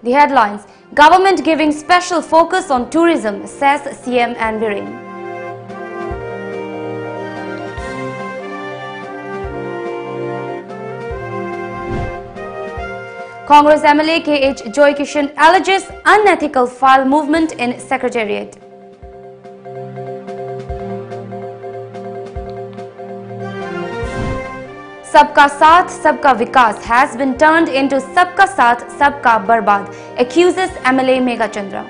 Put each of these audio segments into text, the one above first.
The headlines: Government giving special focus on tourism, says CM N. Biren. Congress MLA KH Joy Kishan alleges unethical file movement in Secretariat. Sabka Saath, Sabka Vikas has been turned into Sabka Saath, Sabka Barbad, accuses MLA Megha Chandra.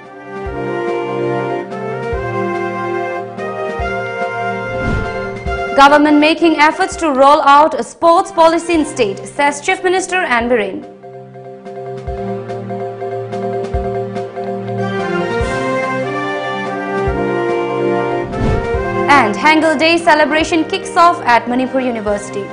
Government making efforts to roll out a sports policy in state, says Chief Minister N. Biren. And Hangul Day celebration kicks off at Manipur University.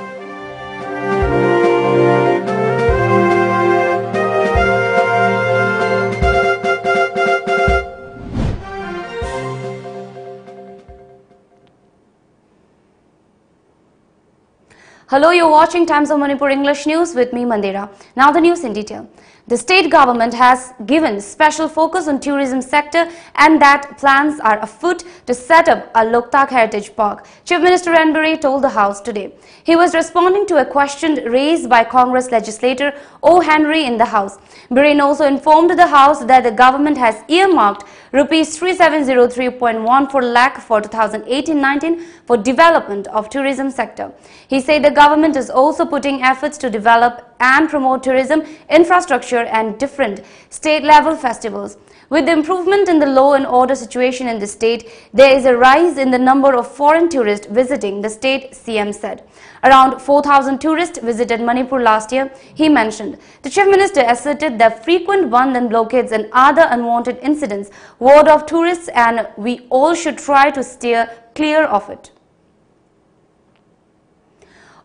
Hello, you're watching Times of Manipur English News with me, Mandira. Now the news in detail. The state government has given special focus on tourism sector and that plans are afoot to set up a Loktak Heritage Park. Chief Minister N. Biren told the House today. He was responding to a question raised by Congress legislator O. Henry in the House. Biren also informed the House that the government has earmarked Rs 3703.14 lakh for 2018-19 for development of tourism sector. He said the government is also putting efforts to develop and promote tourism infrastructure and different state-level festivals. With the improvement in the law and order situation in the state, there is a rise in the number of foreign tourists visiting the state, CM said. Around 4,000 tourists visited Manipur last year, he mentioned. The Chief Minister asserted that frequent Bandhan blockades and other unwanted incidents ward off tourists and we all should try to steer clear of it.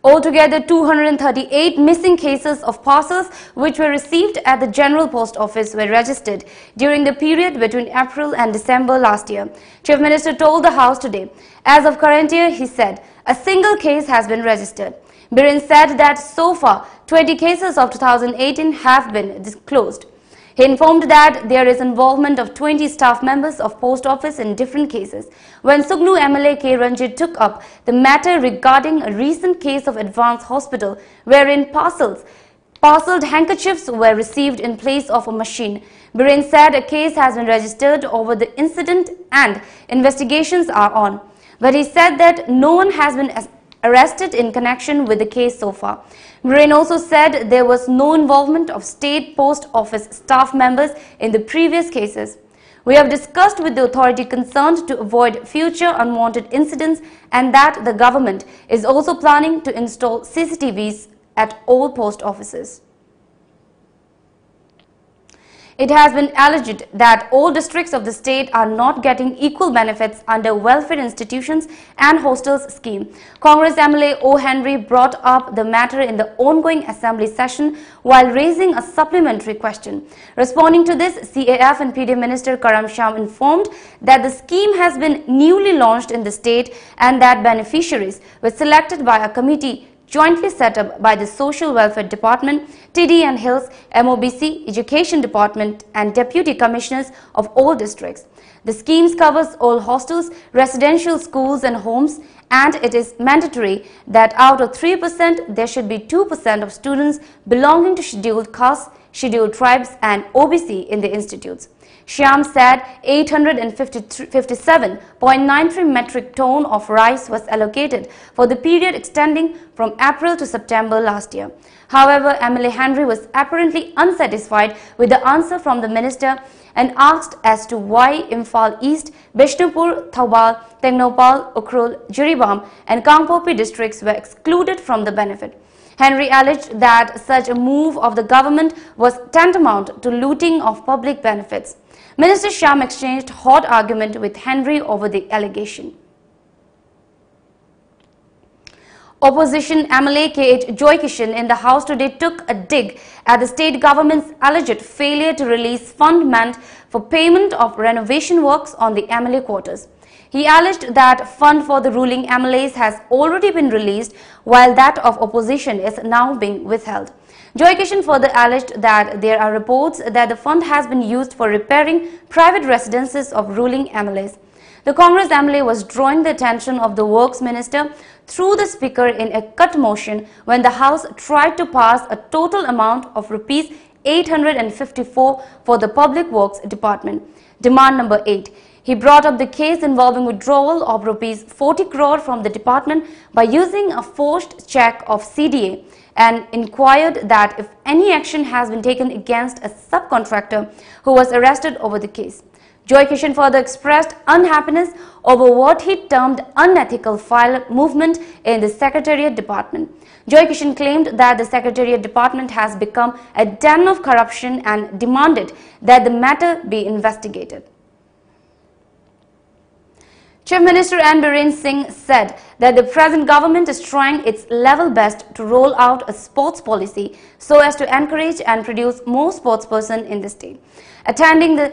Altogether, 238 missing cases of parcels which were received at the General Post Office were registered during the period between April and December last year. Chief Minister told the House today. As of current year, he said, a single case has been registered. Biren said that so far, 20 cases of 2018 have been disclosed. He informed that there is involvement of 20 staff members of post office in different cases. When Sugnu MLA K. Ranjit took up the matter regarding a recent case of Advanced Hospital wherein parceled handkerchiefs were received in place of a machine, Biren said a case has been registered over the incident and investigations are on. But he said that no one has been arrested in connection with the case so far. Biren also said there was no involvement of state post office staff members in the previous cases. We have discussed with the authority concerned to avoid future unwanted incidents and that the government is also planning to install CCTVs at all post offices. It has been alleged that all districts of the state are not getting equal benefits under welfare institutions and hostels scheme. Congress MLA O. Henry brought up the matter in the ongoing assembly session while raising a supplementary question. Responding to this, CAF and PD Minister Karam Shyam informed that the scheme has been newly launched in the state and that beneficiaries were selected by a committee jointly set up by the Social Welfare Department, TD and Hills, MOBC, Education Department and Deputy Commissioners of all districts. The scheme covers all hostels, residential schools and homes, and it is mandatory that out of 3% there should be 2% of students belonging to scheduled castes, scheduled tribes and OBC in the institutes. Shyam said 857.93 metric ton of rice was allocated for the period extending from April to September last year. However, MLA Henry was apparently unsatisfied with the answer from the minister and asked as to why Imphal East, Bishnupur, Thoubal, Tengnopal, Ukhrul, Jiribam and Kangpopi districts were excluded from the benefit. Henry alleged that such a move of the government was tantamount to looting of public benefits. Minister Shyam exchanged hot argument with Henry over the allegation. Opposition MLA KH Joy Kishan in the House today took a dig at the state government's alleged failure to release fund meant for payment of renovation works on the MLA quarters. He alleged that fund for the ruling MLAs has already been released while that of opposition is now being withheld. Joy Kishan further alleged that there are reports that the fund has been used for repairing private residences of ruling MLAs. The Congress MLA was drawing the attention of the Works Minister through the Speaker in a cut motion when the House tried to pass a total amount of Rs 854 for the Public Works Department. Demand number 8. He brought up the case involving withdrawal of Rs 40 crore from the department by using a forged check of CDA and inquired that if any action has been taken against a subcontractor who was arrested over the case. Joy Kishan further expressed unhappiness over what he termed unethical file movement in the Secretariat Department. Joy Kishan claimed that the Secretariat Department has become a den of corruption and demanded that the matter be investigated. Chief Minister N. Biren Singh said that the present government is trying its level best to roll out a sports policy so as to encourage and produce more sportspersons in the state. Attending the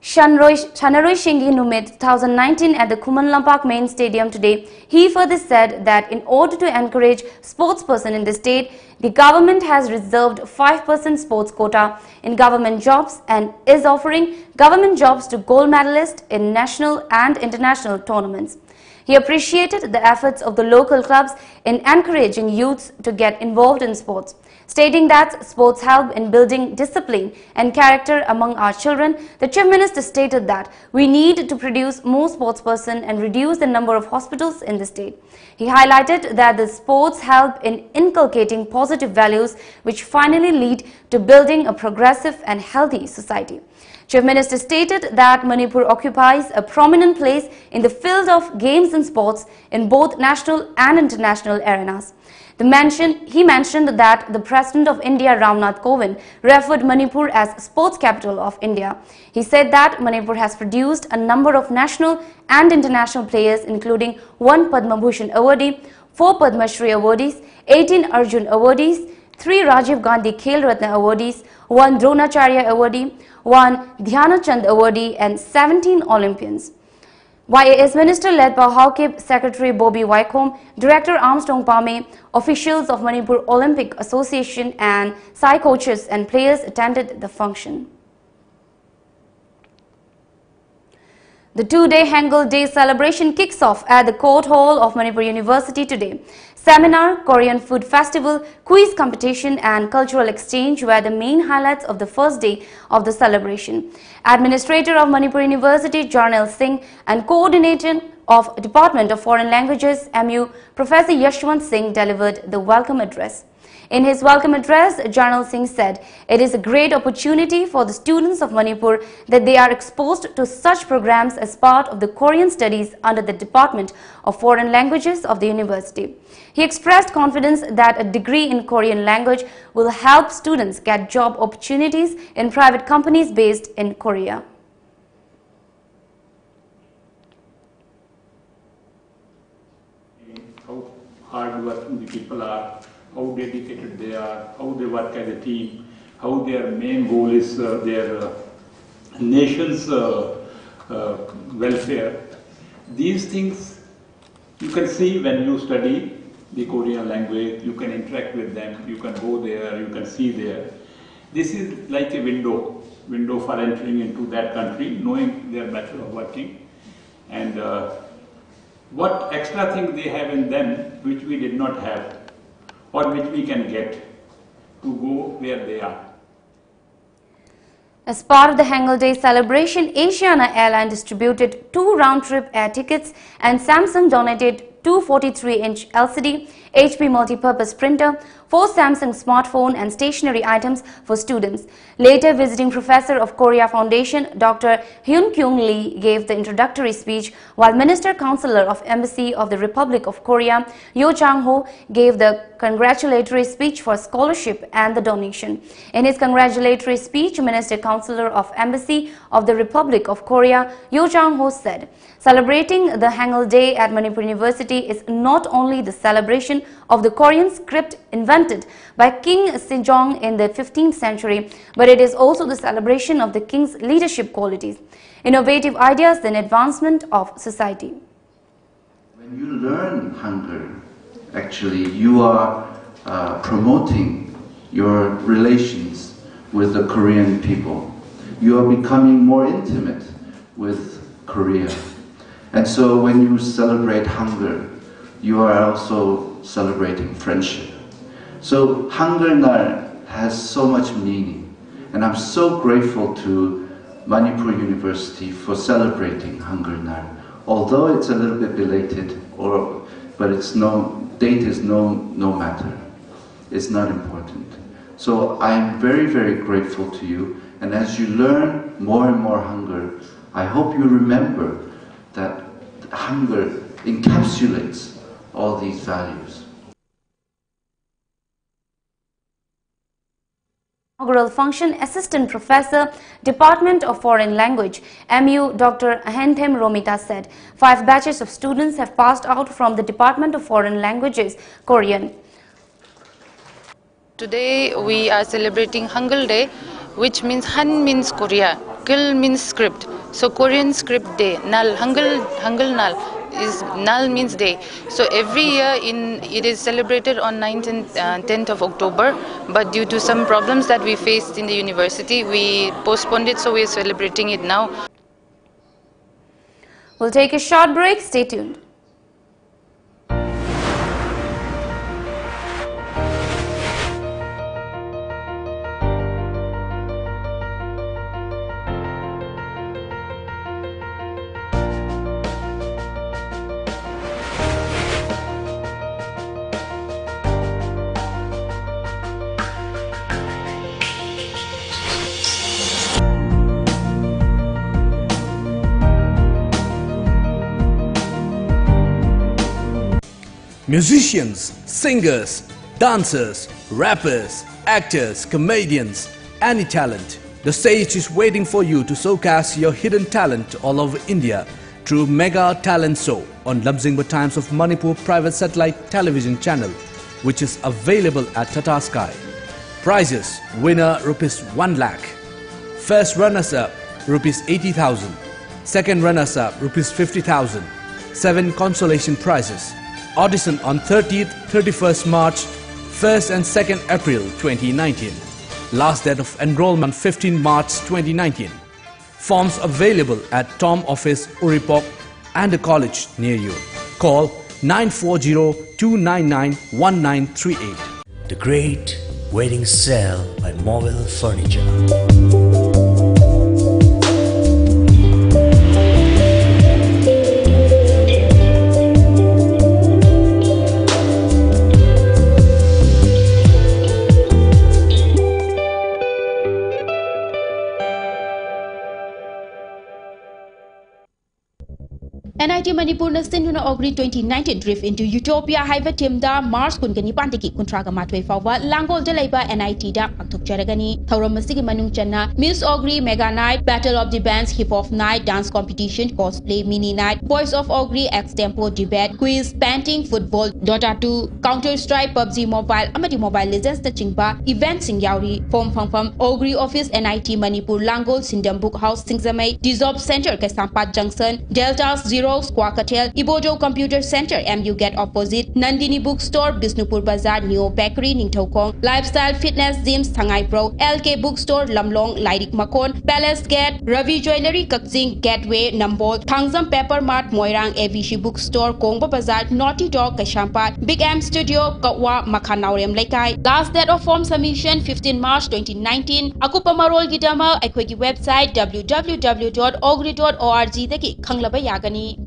Shanaroi Shingi Numit 2019 at the Khuman Lampak main stadium today, he further said that in order to encourage sportspersons in the state, the government has reserved 5% sports quota in government jobs and is offering government jobs to gold medalists in national and international tournaments. He appreciated the efforts of the local clubs in encouraging youths to get involved in sports, stating that sports help in building discipline and character among our children. The Chief Minister stated that we need to produce more sportspersons and reduce the number of hospitals in the state. He highlighted that the sports help in inculcating positive values which finally lead to building a progressive and healthy society. Chief Minister stated that Manipur occupies a prominent place in the field of games and sports in both national and international arenas. He mentioned that the President of India, Ramnath Kovind, referred Manipur as sports capital of India. He said that Manipur has produced a number of national and international players, including 1 Padma Bhushan awardee, 4 Padma Shri awardees, 18 Arjun awardees, 3 Rajiv Gandhi Khel Ratna awardees, 1 Dronacharya awardee, 1 Dhyana Chand awardee and 17 Olympians. YAS Minister led by HOUCAB Secretary Bobby Wycombe, Director Armstrong Pame, officials of Manipur Olympic Association and Sai coaches and players attended the function. The 2-day Hangul Day celebration kicks off at the Court Hall of Manipur University today. Seminar, Korean food festival, quiz competition and cultural exchange were the main highlights of the first day of the celebration. Administrator of Manipur University, Jarnail Singh, and Coordinator of Department of Foreign Languages, MU, Professor Yashwant Singh delivered the welcome address. In his welcome address, Jarnail Singh said, "It is a great opportunity for the students of Manipur that they are exposed to such programs as part of the Korean studies under the Department of Foreign Languages of the university." He expressed confidence that a degree in Korean language will help students get job opportunities in private companies based in Korea. How hard working the people are, how dedicated they are, how they work as a team, how their main goal is their nation's welfare. These things you can see when you study the Korean language, you can interact with them, you can go there, you can see there. This is like a window for entering into that country, knowing their method of working and what extra thing they have in them which we did not have or which we can get to go where they are. As part of the Hangul Day celebration, Asiana Airlines distributed 2 round-trip air tickets and Samsung donated 2 43-inch LCD, HP multi-purpose printer, 4 Samsung smartphone and stationery items for students. Later, visiting professor of Korea Foundation, Dr. Hyun Kyung Lee gave the introductory speech, while Minister Counselor of Embassy of the Republic of Korea, Yo Chang-ho, gave the congratulatory speech for scholarship and the donation. In his congratulatory speech, Minister Counselor of Embassy of the Republic of Korea, Yo Chang-ho said, "Celebrating the Hangul Day at Manipur University is not only the celebration of the Korean script invented by King Sejong in the 15th century, but it is also the celebration of the king's leadership qualities, innovative ideas and advancement of society." When you learn Hangul, actually you are promoting your relations with the Korean people. You are becoming more intimate with Korea. And so when you celebrate Hangul, you are also celebrating friendship. So Hangul Nar has so much meaning, and I'm so grateful to Manipur University for celebrating Hangul Nar. Although it's a little bit belated, but date is no matter. It's not important. So I'm very, very grateful to you, and as you learn more and more Hangul, I hope you remember that Hangul encapsulates all these values. Inaugural function, Assistant Professor, Department of Foreign Language, MU Dr. Ahenthem Romita said 5 batches of students have passed out from the Department of Foreign Languages, Korean. Today we are celebrating Hangul Day, which means Han means Korea, Gil means script. So Korean script day, Nal, Hangul Nal is Nal means day. So every year it is celebrated on 9th and 10th of October, but due to some problems that we faced in the university, we postponed it, so we are celebrating it now. We'll take a short break, stay tuned. Musicians, singers, dancers, rappers, actors, comedians, any talent. The stage is waiting for you to showcase your hidden talent all over India through Mega Talent Show on Labsingba Times of Manipur private satellite television channel, which is available at Tata Sky. Prizes: winner ₹1 lakh, first runners-up ₹80,000, second runners-up ₹50,000, 7 consolation prizes. Audition on 30th, 31st March, 1st and 2nd April 2019. Last date of enrollment 15 March 2019. Forms available at Tom Office, Uripok and a college near you. Call 940-299-1938. The Great Wedding Sale by Mobile Furniture. NIT Manipur na Sindhuna Ogri 2019 drift into Utopia Haiva Timda Mars Kungani Pantiki Kuntraga Matway Fawa Langol Delaiba NIT da Aktuk Jaragani Thauramasi Manung Channa Miss Ogri Mega Night Battle of the Bands Hip Hop Night Dance Competition Cosplay Mini Night Voice of Ogri Extempo Debate Quiz Painting Football Dota 2 Counter Strike PUBG Mobile Amadi Mobile Legends the Chingba Event Sing Yauri Form Ogri Office NIT Manipur Langol Sindam Book House Singzamay Dissolve Center Kesampat Junction Deltas 0 Squawkatel Ibojo Computer Center MU Get Opposite Nandini Bookstore Bisnupur Bazaar Neo Bakery Ningthokong Lifestyle Fitness Gyms Thangai Pro LK Bookstore Lamlong Lairik Makon Palace Gate Ravi Jewelry Kakjing Gateway Nambol Thangzam Pepper Mart Moirang Avishi Bookstore Kongba Bazaar Naughty Dog Kashampat Big M Studio Kawa Makhanaurem Laikai. Last date of form submission 15 March 2019. Akupa Marol Gidama Akwegi website www.ogri.org daki khanglaba yagani.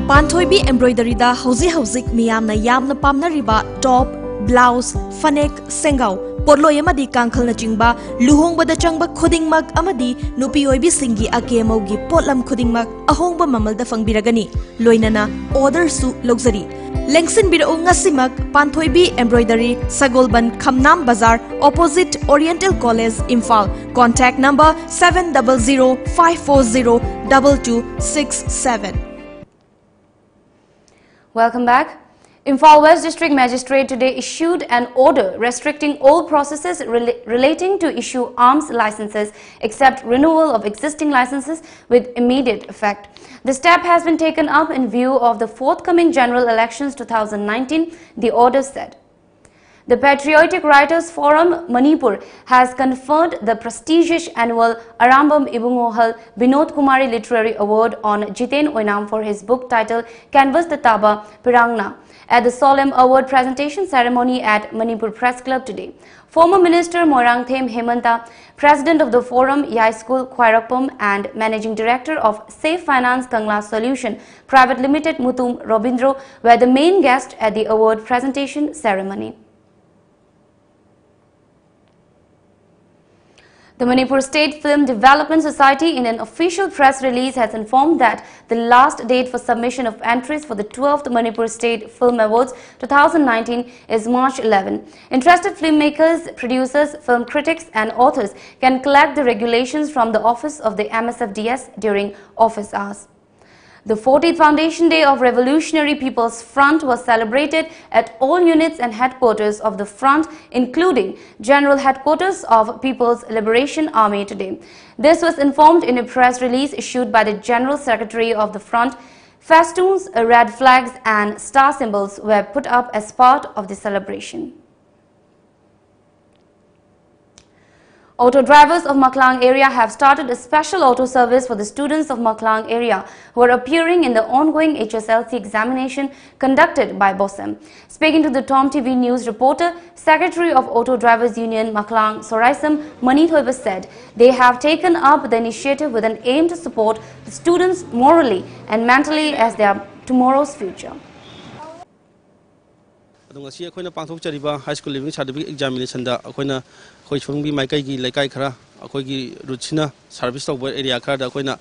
Panthoibi embroidery da hauzik miyamna yamna pamnariba top, blouse, fanek, sengau, porloi amadi kangkhal na chingba luhongbada changba khudingmak amadi nupi oibi singi akemaugi potlam khudingmak ahongba mamalda fangbiragani loinana order su luxury lengsin biro ngasimak Panthoibi embroidery Sagolban Khamnam Bazar opposite Oriental College Imphal. Contact number 700-540-2267. Welcome back. Imphal West District Magistrate today issued an order restricting all processes relating to issue arms licenses except renewal of existing licenses with immediate effect. The step has been taken up in view of the forthcoming general elections 2019, the order said. The Patriotic Writers Forum, Manipur, has conferred the prestigious annual Arambam Ibungohal Binod Kumari Literary Award on Jiten Oinam for his book titled Canvas the Taba Pirangna at the solemn award presentation ceremony at Manipur Press Club today. Former Minister Moirangthem Hemanta, President of the Forum Yai School Khwairapum and Managing Director of Safe Finance Kangla Solution Private Limited Mutum Robindro were the main guests at the award presentation ceremony. The Manipur State Film Development Society, in an official press release, has informed that the last date for submission of entries for the 12th Manipur State Film Awards 2019 is March 11. Interested filmmakers, producers, film critics and authors can collect the regulations from the office of the MSFDS during office hours. The 40th Foundation Day of Revolutionary People's Front was celebrated at all units and headquarters of the front, including General Headquarters of People's Liberation Army today. This was informed in a press release issued by the General Secretary of the front. Festoons, red flags and star symbols were put up as part of the celebration. Auto drivers of Maklang area have started a special auto service for the students of Maklang area who are appearing in the ongoing HSLC examination conducted by BOSEM. Speaking to the Tom TV News reporter, Secretary of Auto Drivers Union Maklang Soraisam Manithoiba said they have taken up the initiative with an aim to support the students morally and mentally as they are tomorrow's future. High school living certificate examination da akoina khoi chungbi maikai gi laikai khara akoi gi ruchina service over area khara da akoina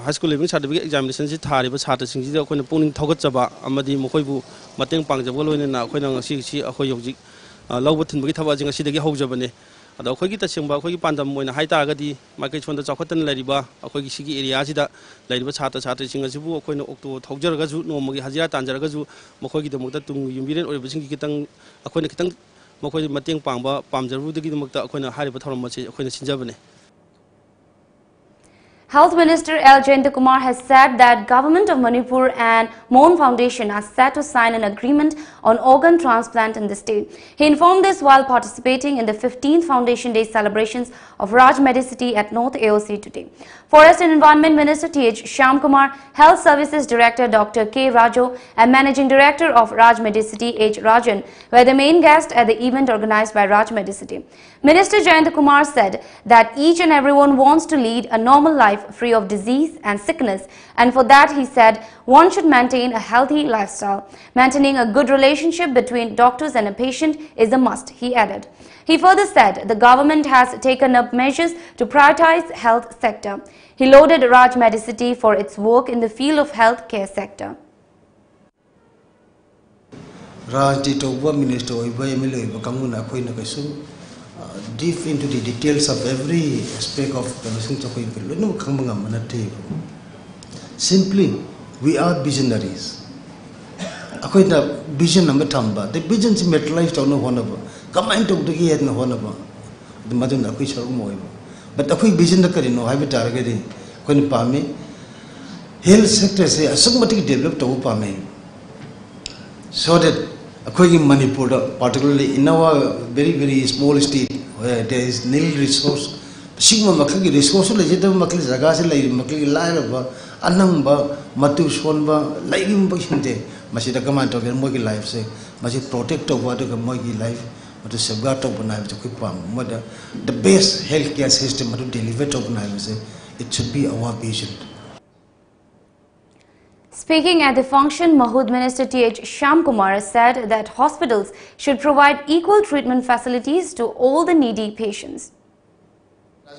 high school living certificate examination si thariba chhatra sing ji da akoina pungning thogat chaba amadi mokoi bu mateng pangjaba loina na akoina ngasi si akoi yojik lawba thunbagi thaba jing asi dagi houjabane ada akhoi gi tasingba akhoi gi pandam moina hai ta gadi maikai chonda chakhatan lariba akhoi gi sigi area si da lariba chhatra sing asi bu akoina okto thaujar ju nomagi hajira tanjar ju mokoi gi damukta tung yumbiren ori bising gi kitang akoina kitang mokoi mateng pangba pamjaru dagi damukta akoina hariba thoram machi akoina sinjabane. Health Minister L. Jayantakumar has said that Government of Manipur and Mon Foundation are set to sign an agreement on organ transplant in the state. He informed this while participating in the 15th Foundation Day celebrations of Raj Medicity at North AOC today. Forest and Environment Minister T.H. Shyamkumar, Health Services Director Dr. K. Rajo and Managing Director of Raj Medicity H. Rajan were the main guests at the event organized by Raj Medicity. Minister Jayantakumar said that each and everyone wants to lead a normal life free of disease and sickness, and for that he said one should maintain a healthy lifestyle. Maintaining a good relationship between doctors and a patient is a must, he added. He further said the government has taken up measures to prioritize health sector. He lauded Raj Medicity for its work in the field of health care sector. Raj Minister deep into the details of every aspect of simply we are visionaries. Vision the vision is materialized on one comment of the year no one the mother but the quick vision the carino have it targeted when Pame health sector say a somebody developed over Pame so that in Manipur, particularly in our very small state where there is nil resource, Sigma Makaki resource, legitimate Makli Zagasi, Makli Lava, Anamba, Matu Shonba, Ligim Bushinte, Mashida command of your Mogi life, say, Mashi protect of what a Mogi life, but to safeguard of knives to keep the best healthcare system to deliver of knives, it should be our vision. Speaking at the function, Mahud Minister T.H. Shyamkumar said that hospitals should provide equal treatment facilities to all the needy patients. I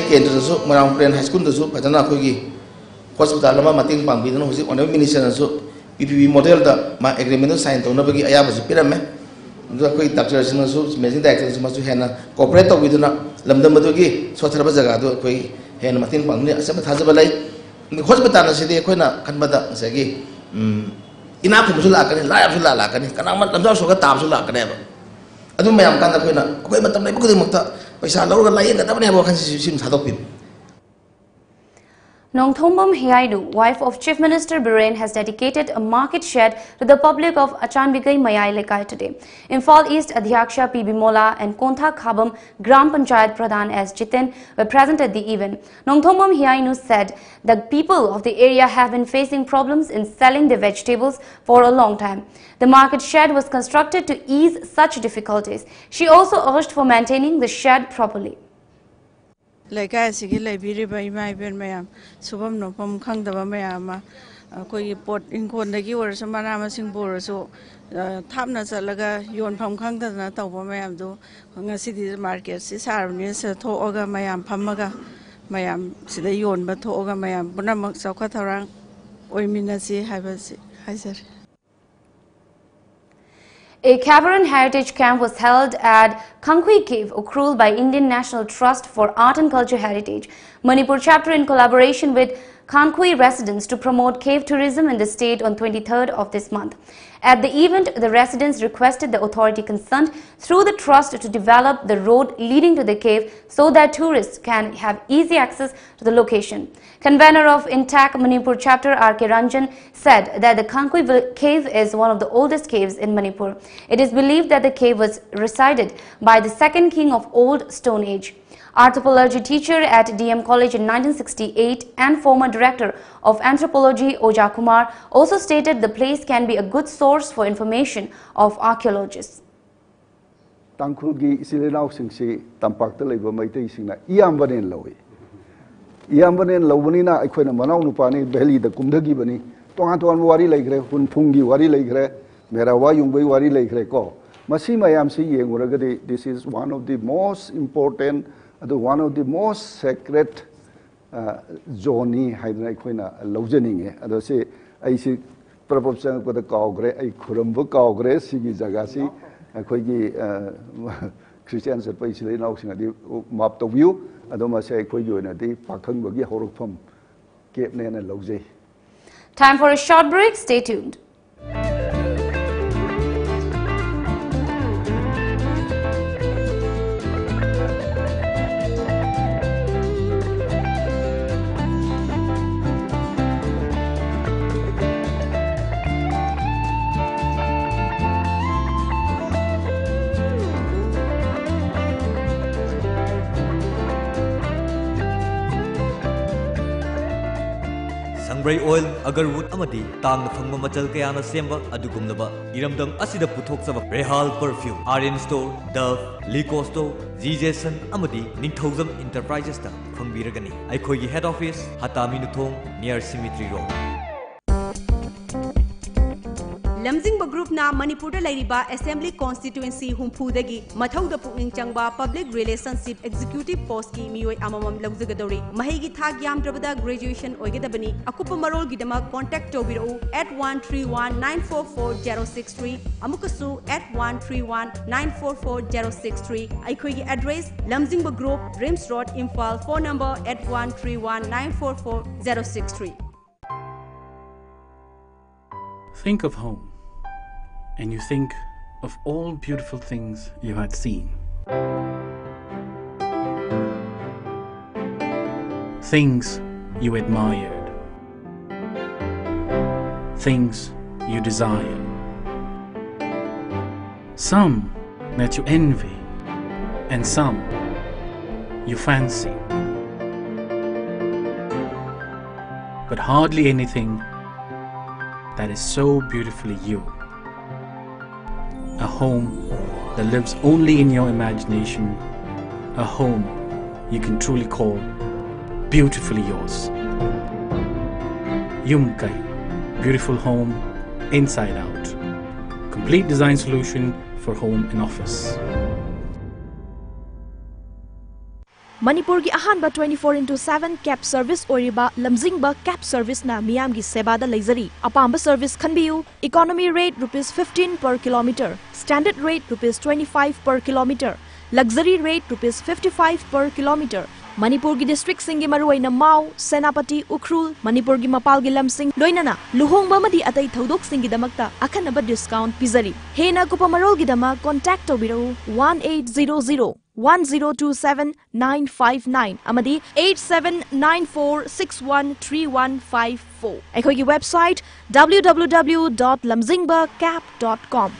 came to the Marang High School, the Patana Kogi Hospital, Matin Pambi, on a minister, so if we model the agreement signed on Nobagi, I was a pyramid. The quick doctors and so amazing actors must cooperate with Lamda Madugi, Sotarabazagado, and Martin Pambi, Sabatai. The hospital city, Kona, Kanbada, Sagi, enough to lack and live to lack and I'm also got tabs to lack and ever. I do my own kind of winner. Okay, but I'm not good. I shall not lie in the Tabanabo seems had open. Nongthombam Heyainu, wife of Chief Minister Biren, has dedicated a market shed to the public of Achanbigai Mayai Lekai today. Imphal East Adhyaksha P.B. Mola and Kontha Khabam Gram Panchayat Pradhan S. Jitin were present at the event. Nongthombam Heyainu said that people of the area have been facing problems in selling their vegetables for a long time. The market shed was constructed to ease such difficulties. She also urged for maintaining the shed properly. Lekai sigi lebiri ba imai ben mayam subam no pam khang da ba mayam koi pot inkon da gi or samana ma sing bor so thapna chalaga yon pham khang da na taw ba mayam do ngasi di market si sar ni se tho oga mayam phamaga mayam sida yon ba tho oga mayam punamak chawkha tharang oimina si haibasi haisar. A Cabaran Heritage Camp was held at Kangkhui Cave, Ukhrul by Indian National Trust for Art and Culture Heritage, Manipur chapter in collaboration with Kangkhui residents to promote cave tourism in the state on 23rd of this month. At the event, the residents requested the authority concerned through the trust to develop the road leading to the cave so that tourists can have easy access to the location. Convener of Intact Manipur chapter R.K. Ranjan said that the Kangkhui cave is one of the oldest caves in Manipur. It is believed that the cave was resided by the second king of Old Stone Age. Anthropology teacher at DM College in 1968 and former director of anthropology Oja Kumar also stated the place can be a good source for information of archaeologists. Tangkhulgi isilinau singsi tampakta leiba maitai singna iyambanen lawi iyambanen lawbanina aikhoina manau nupani beli da kumdagi bani tongan tongan wari leigre hunphungi wari leigre merawa yungbai wari leigre ko masi mayam si yenguragadi this is one of the most important one of the most sacred zone haidna aikhoina lawjaninge ado se aisi prabhupsang pada kaugre ai khuramba kaugre sigi jaga si akhoi Christian sat pai silai nau singa di map to view ado ma se akhoi yoina di pakhang bagi horokpham kep ne na lawjai. Time for a short break, stay tuned. Sangray oil, agarwood amadi, tang na phangma machal kaya na semba adugumlaba iramdam asida puthokchaba Rehal perfume, Aryan store, Dove, Lico store, Jason amadi Ningthozam Enterprises ta phangbiragani. Aikhoi head office Hatami Nuthong near Symmetry Road. Lamjingba Group na Manipur da lairiba Assembly Constituency Humphudagi Mathauda Pukning Changba Public Relationship Executive Post ki miyoi amamam lawjagadori mahigi thak yamdrabada graduation oigedabani akupa marol gidama contact tobiro at 131944063 amukasu at 131944063 aikhoigi address Lamjingba Group Rims Road Imphal phone number at 131944063. Think of home, and you think of all beautiful things you had seen. Things you admired. Things you desired. Some that you envy, and some you fancy. But hardly anything that is so beautifully you. A home that lives only in your imagination. A home you can truly call beautifully yours. Yumkai, beautiful home inside out. Complete design solution for home and office. Manipur gi ahanba 24/7 cab service oriba Lamjingba cab service na miyam gi seba da leizari apamba service khanbiu economy rate ₹15 per kilometer, standard rate ₹25 per kilometer, luxury rate ₹55 per kilometer. Manipur gi district singi maruaina Mau, Senapati, Ukhrul, Manipur gi mapal gi lamsing loinana luhongba madi atai thodok singi damakta akhanaba discount pizari. Hena kupamarol gi dama contact tobiro 1800 1027-959 amadi 8794613154. Aikogi website www.lamzingbacap.com.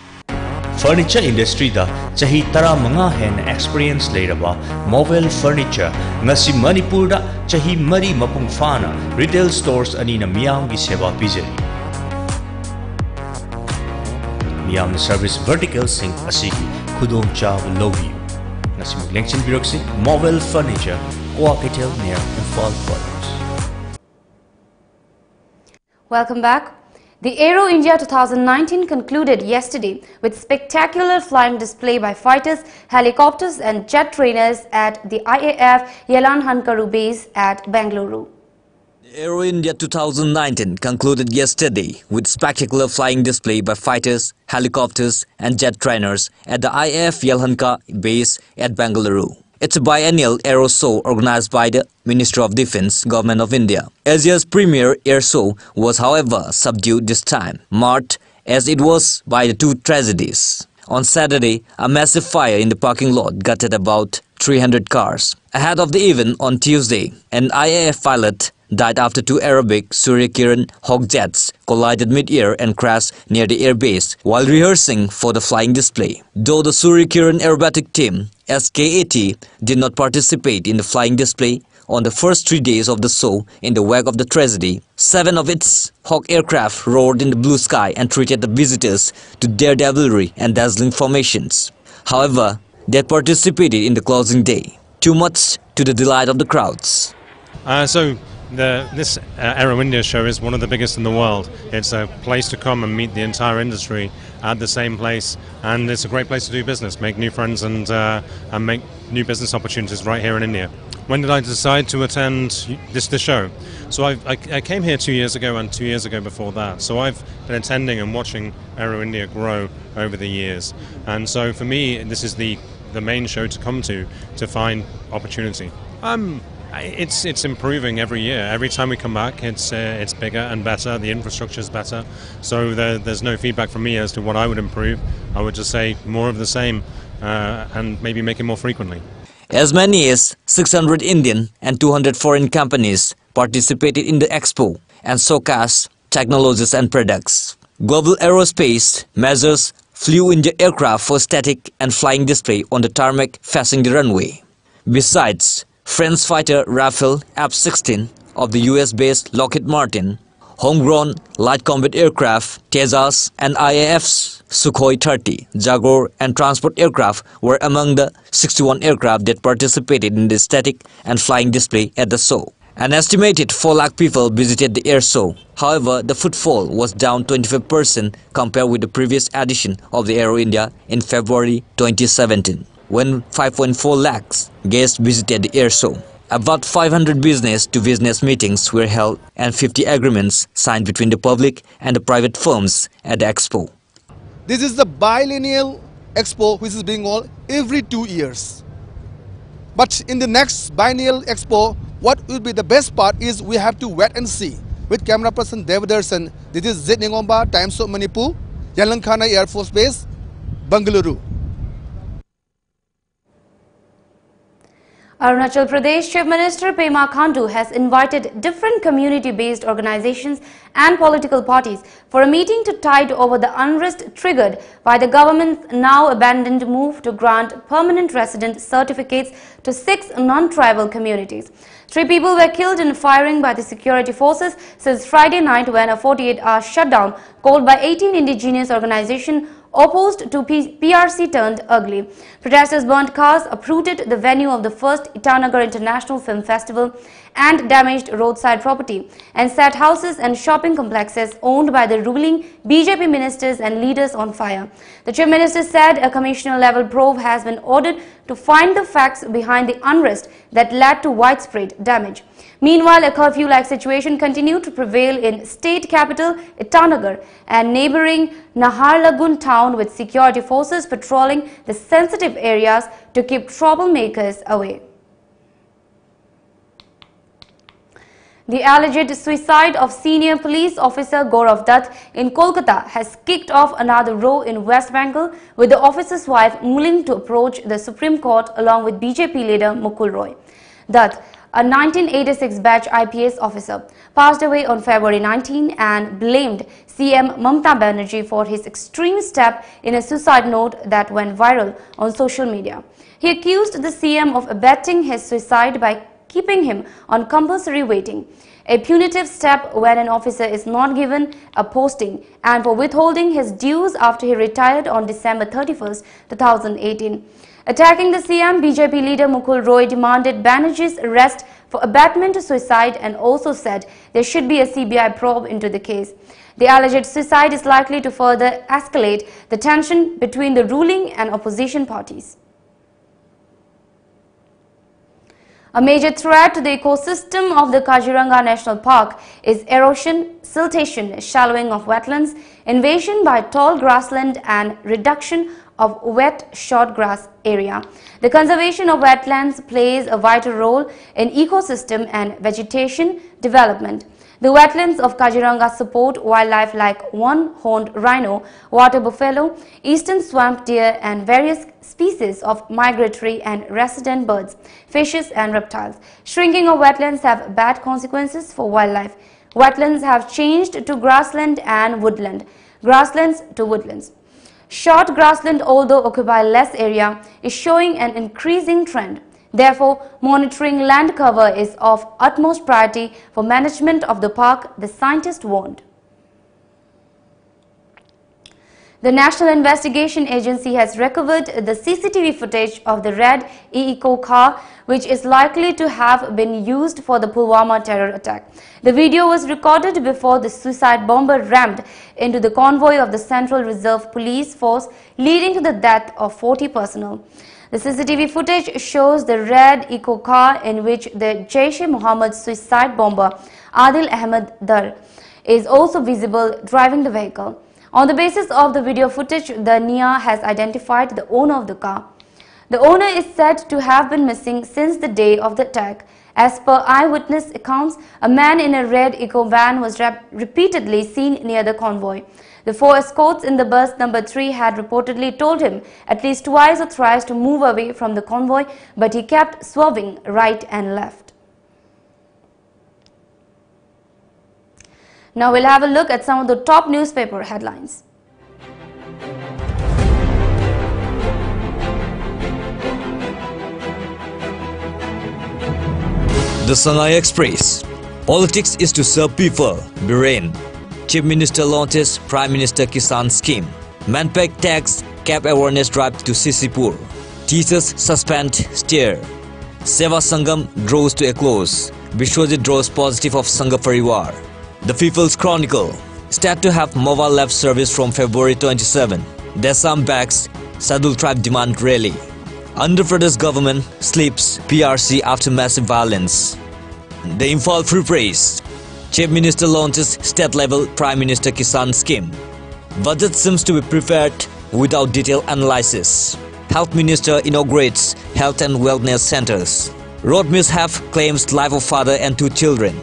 Furniture industry da chahi tara manga hen experience leiraba Mobile Furniture ngasi Manipur da chahi mari mapung fana retail stores anina miyam gi seva pijari. Miyam service vertical sing asigi khudong chaw lobi. Ngasi maglengchin biroksi Mobile Furniture Koakitel near Imphal Quarters. Welcome back. The Aero India 2019 concluded yesterday with spectacular flying display by fighters, helicopters and jet trainers at the IAF Yelahankaru base at Bengaluru. The Aero India 2019 concluded yesterday with spectacular flying display by fighters, helicopters and jet trainers at the IAF Yelahanka base at Bengaluru. It's a biennial aero show organized by the Ministry of Defence, Government of India. Asia's premier air show was, however, subdued this time, marked as it was by the two tragedies. On Saturday, a massive fire in the parking lot gutted about 300 cars. Ahead of the event on Tuesday, an IAF pilot died after two Arabic Surya Kiran Hawk jets collided mid-air and crashed near the airbase while rehearsing for the flying display. Though the Surya Kiran aerobatic team, SKAT, did not participate in the flying display on the first 3 days of the show in the wake of the tragedy, 7 of its Hawk aircraft roared in the blue sky and treated the visitors to daredevilry and dazzling formations. However, they participated in the closing day, too much to the delight of the crowds. This Aero India show is one of the biggest in the world. It's a place to come and meet the entire industry at the same place, and it's a great place to do business, make new friends and make new business opportunities right here in India. When did I decide to attend this show? So I came here 2 years ago and 2 years ago before that. So I've been attending and watching Aero India grow over the years. And so for me, this is the main show to come to find opportunity. It's improving every year. Every time we come back, it's bigger and better. The infrastructure is better. So there's no feedback from me as to what I would improve. I would just say more of the same and maybe make it more frequently. As many as 600 Indian and 200 foreign companies participated in the expo and showcased technologies and products. Global Aerospace measures flew in the aircraft for static and flying display on the tarmac facing the runway. Besides, French fighter Rafale F-16 of the US-based Lockheed Martin, homegrown light combat aircraft Tejas and IAF's Sukhoi 30, Jaguar and transport aircraft were among the 61 aircraft that participated in the static and flying display at the show. An estimated 4 lakh people visited the air show. However, the footfall was down 25% compared with the previous edition of the Aero India in February 2017, when 5.4 lakhs guests visited the air show. About 500 business-to-business meetings were held and 50 agreements signed between the public and the private firms at the expo. This is the biennial expo which is being held every 2 years. But in the next biennial expo, what will be the best part is we have to wait and see. With camera person Devadarsan, this is Z Ningomba, Times of Manipur, Yelahanka Air Force Base, Bengaluru. Arunachal Pradesh Chief Minister Pema Khandu has invited different community-based organizations and political parties for a meeting to tide over the unrest triggered by the government's now abandoned move to grant permanent resident certificates to 6 non-tribal communities. 3 people were killed in firing by the security forces since Friday night when a 48-hour shutdown called by 18 indigenous organizations opposed to PRC turned ugly. Protesters burnt cars, uprooted the venue of the first Itanagar International Film Festival and damaged roadside property and set houses and shopping complexes owned by the ruling BJP ministers and leaders on fire. The Chief Minister said a commissioner-level probe has been ordered to find the facts behind the unrest that led to widespread damage. Meanwhile, a curfew-like situation continued to prevail in state capital Itanagar and neighboring Naharlagun town, with security forces patrolling the sensitive areas to keep troublemakers away. The alleged suicide of senior police officer Gaurav Dutt in Kolkata has kicked off another row in West Bengal, with the officer's wife willing to approach the Supreme Court along with BJP leader Mukul Roy. Dutt, a 1986 batch IPS officer, passed away on February 19 and blamed CM Mamata Banerjee for his extreme step in a suicide note that went viral on social media. He accused the CM of abetting his suicide by keeping him on compulsory waiting, a punitive step when an officer is not given a posting, and for withholding his dues after he retired on December 31, 2018. Attacking the CM, BJP leader Mukul Roy demanded Banerjee's arrest for abetment to suicide and also said there should be a CBI probe into the case. The alleged suicide is likely to further escalate the tension between the ruling and opposition parties. A major threat to the ecosystem of the Kaziranga National Park is erosion, siltation, shallowing of wetlands, invasion by tall grassland and reduction of wet short grass area. The conservation of wetlands plays a vital role in ecosystem and vegetation development. The wetlands of Kaziranga support wildlife like one-horned rhino, water buffalo, eastern swamp deer and various species of migratory and resident birds, fishes and reptiles. Shrinking of wetlands have bad consequences for wildlife. Wetlands have changed to grassland and woodland, grasslands to woodlands. Short grassland, although occupy less area, is showing an increasing trend. Therefore, monitoring land cover is of utmost priority for management of the park, the scientist warned. The National Investigation Agency has recovered the CCTV footage of the red e-eco car, which is likely to have been used for the Pulwama terror attack. The video was recorded before the suicide bomber rammed into the convoy of the Central Reserve Police Force, leading to the death of 40 personnel. The CCTV footage shows the red eco car in which the Jaish-e-Mohammed suicide bomber Adil Ahmed Dar is also visible driving the vehicle. On the basis of the video footage, the NIA has identified the owner of the car. The owner is said to have been missing since the day of the attack. As per eyewitness accounts, a man in a red eco van was repeatedly seen near the convoy. The 4 escorts in the bus number 3 had reportedly told him at least twice or thrice to move away from the convoy, but he kept swerving right and left. Now we'll have a look at some of the top newspaper headlines. The Shanghai Express. Politics is to serve people. Bahrain. Chief Minister launches Prime Minister Kisan Scheme. Manpack tax cap awareness drive to Sisipur. Teachers suspend steer. Seva Sangam draws to a close. Bishwajit draws positive of Sangha Parivar. The People's Chronicle. Start to have mobile lab service from February 27. Desam backs Sadul tribe demand rally. Andhra Pradesh government sleeps PRC after massive violence. The Imphal Free Press. Chief Minister launches state-level Prime Minister Kisan Scheme. Budget seems to be prepared without detailed analysis. Health Minister inaugurates health and wellness centers. Road mishap claims life of father and 2 children.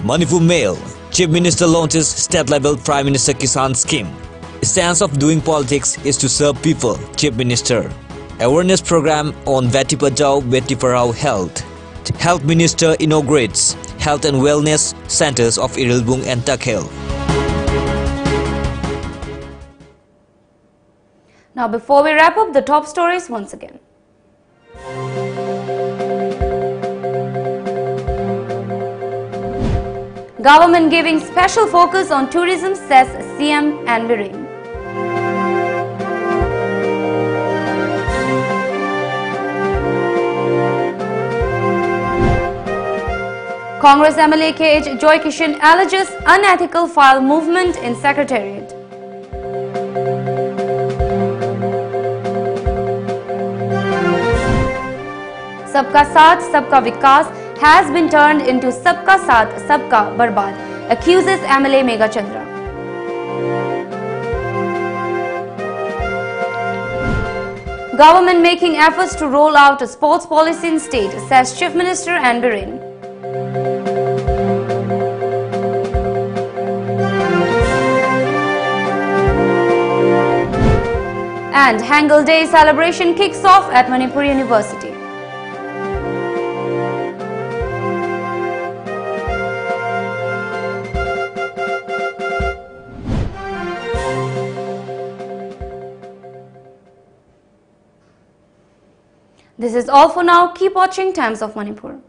Manipur Mail. Chief Minister launches state-level Prime Minister Kisan Scheme. Stance of doing politics is to serve people, Chief Minister. Awareness program on Beti Bachao, Beti Padhao health. Health Minister inaugurates health and wellness centers of Irilbung and Takhel. Now before we wrap up, the top stories once again. Government giving special focus on tourism, says CM and Bahrain. Congress MLA KH Joy Kishan alleges unethical file movement in Secretariat. Sabka Saath, Sabka Vikas has been turned into Sabka Saath, Sabka Barbad, accuses MLA Megha Chandra. Government making efforts to roll out a sports policy in state, says Chief Minister and Bahrain. And Hangul Day celebration kicks off at Manipur University. This is all for now. Keep watching Times of Manipur.